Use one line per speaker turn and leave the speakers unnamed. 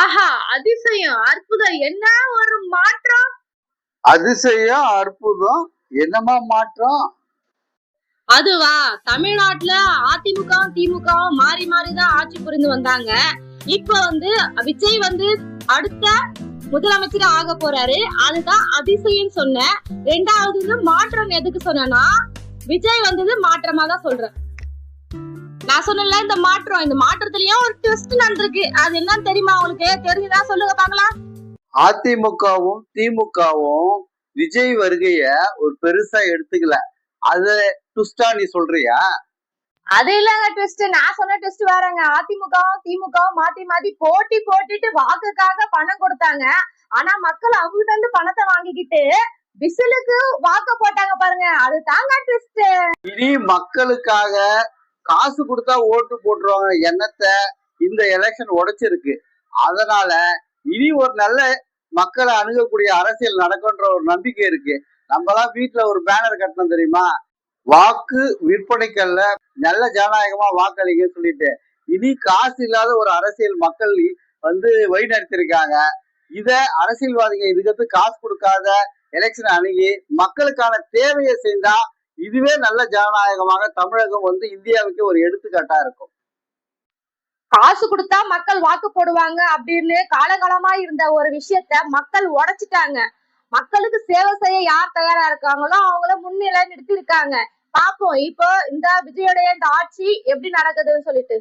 ஆஹா, அதிசயம், அற்புதம், என்ன ஒரு மாற்றம்.
அதிசயம், அற்புதம், என்னமா மாற்றம்?
அதுவா, தமிழ்நாட்டுல அதிமுகவும் திமுகவும் மாறி மாறிதான் ஆட்சி புரிந்து வந்தாங்க. இப்ப விஜய் அடுத்த முதலமைச்சர் ஆக போறாரு. அதுதான் அதிசயம் சொன்னேன். ரெண்டாவது மாற்றம் எதுக்கு சொன்னா, விஜய் மாற்றமா தான் சொல்றேன். நான் சொன்னல இந்த மாற்றத்திலயும் ஒரு ட்விஸ்ட் நடந்திருக்கு. அது என்னன்னு தெரியுமா உங்களுக்கு? தெரிஞ்சதா சொல்லுங்க பாக்கலாம்.
அதிமுகவும் திமுகவும் விஜய் வருகைய ஒரு பெருசா எடுத்துக்கல. அத ட்விஸ்டா நீ சொல்றியா?
அது இல்லங்க ட்விஸ்ட். நான் சொன்ன ட்விஸ்ட் வேறங்க. அதிமுகவும் திமுகவும் மாத்தி மாத்தி போட்டி போட்டுட்டு வாக்குக்காக பணம் கொடுத்தாங்க. ஆனா மக்கள் அவங்ககிட்ட இருந்து பணத்தை வாங்கிக்கிட்டு விசிலுக்கு வாக்கு போட்டாங்க பாருங்க. அது தாங்க ட்விஸ்ட்.
இனி மக்களுக்காக காசு கொடுத்தா ஓட்டு போட்டுருவாங்க எண்ணத்தை இந்த எலெக்ஷன் உடைச்சிருக்கு. அதனால இனி ஒரு நல்ல மக்களை அணுகக்கூடிய அரசியல் நடக்கும்ன்ற ஒரு நம்பிக்கை இருக்கு. நம்மலாம் வீட்டுல ஒரு பேனர் கட்டணும் தெரியுமா? வாக்கு விற்பனைக்கல்ல, நல்ல ஜனநாயகமா வாக்களிக்க சொல்லிட்டு. இனி காசு இல்லாத ஒரு அரசியல் மக்கள் வழி நடத்திருக்காங்க. இத அரசியல்வாதிகள் இதுக்கு காசு கொடுக்காத எலெக்ஷன் அணுகி மக்களுக்கான தேவையை செய்தா இதுவே நல்ல ஜனநாயகமாக தமிழகம் இந்தியாவுக்கு ஒரு எடுத்துக்காட்டா இருக்கும்.
காசு கொடுத்தா மக்கள் வாக்கு போடுவாங்க அப்படின்னு காலகாலமா இருந்த ஒரு விஷயத்த மக்கள் உடைச்சிட்டாங்க. மக்களுக்கு சேவை செய்ய யார் தயாரா இருக்காங்களோ அவங்கள முன்னிலை நிறுத்தி இருக்காங்க. பாப்போம் இப்போ இந்த விஜயோடைய இந்த ஆட்சி எப்படி நடக்குதுன்னு சொல்லிட்டு.